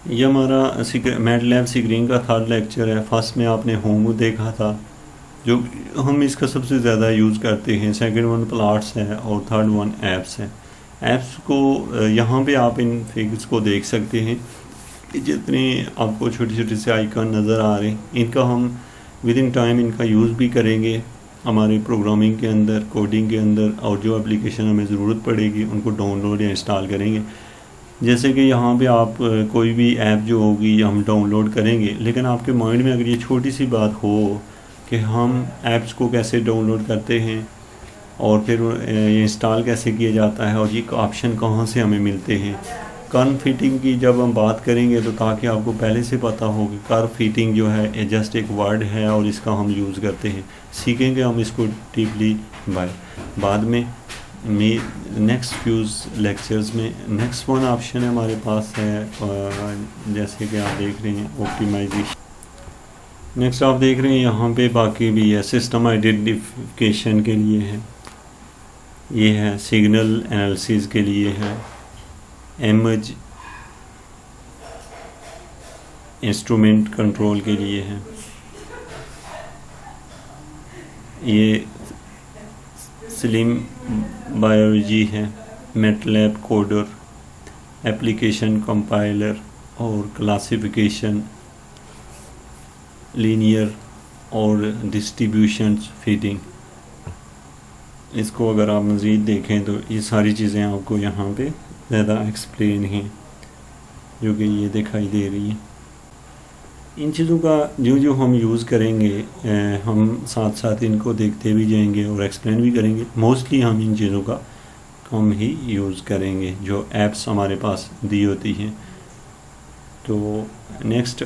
ये हमारा मैटलैब सीग्रीन का थर्ड लेक्चर है। फर्स्ट में आपने होम देखा था, जो हम इसका सबसे ज़्यादा यूज़ करते हैं। सेकंड वन प्लॉट्स है और थर्ड वन ऐप्स है। ऐप्स को यहाँ पे आप इन फिगर्स को देख सकते हैं कि जितने आपको छोटे छोटे से आइकन नज़र आ रहे हैं, इनका हम विद इन टाइम इनका यूज़ भी करेंगे हमारे प्रोग्रामिंग के अंदर, कोडिंग के अंदर, और जो एप्लीकेशन हमें ज़रूरत पड़ेगी उनको डाउनलोड या इंस्टॉल करेंगे। जैसे कि यहाँ पे आप कोई भी ऐप जो होगी हम डाउनलोड करेंगे, लेकिन आपके माइंड में अगर ये छोटी सी बात हो कि हम ऐप्स को कैसे डाउनलोड करते हैं और फिर ये इंस्टॉल कैसे किया जाता है और ये ऑप्शन कहाँ से हमें मिलते हैं, कर्व फिटिंग की जब हम बात करेंगे तो ताकि आपको पहले से पता हो कि कर्व फिटिंग जो है जस्ट एक वर्ड है और इसका हम यूज़ करते हैं। सीखेंगे हम इसको डीपली बाद में नेक्स्ट फ्यूज़ लेक्चर्स में। नेक्स्ट वन ऑप्शन है हमारे पास है, जैसे कि आप देख रहे हैं ऑप्टिमाइजेशन। नेक्स्ट आप देख रहे हैं यहाँ पे बाकी भी है, सिस्टम आइडेंटिफिकेशन के लिए है, ये है सिग्नल एनालिसिस के लिए है, इमेज इंस्ट्रूमेंट कंट्रोल के लिए है, ये स्लिम बायोलॉजी है, मैटलैब कोडर, एप्लीकेशन कंपाइलर और क्लासिफिकेशन, लीनियर और डिस्ट्रीब्यूशन फीडिंग। इसको अगर आप मज़ीद देखें तो ये सारी चीज़ें आपको यहाँ पे ज़्यादा एक्सप्लेन हैं जो कि ये दिखाई दे रही हैं। इन चीज़ों का जो जो हम यूज़ करेंगे हम साथ साथ इनको देखते भी जाएंगे और एक्सप्लेन भी करेंगे। मोस्टली हम इन चीज़ों का कम ही यूज़ करेंगे जो ऐप्स हमारे पास दी होती हैं। तो नेक्स्ट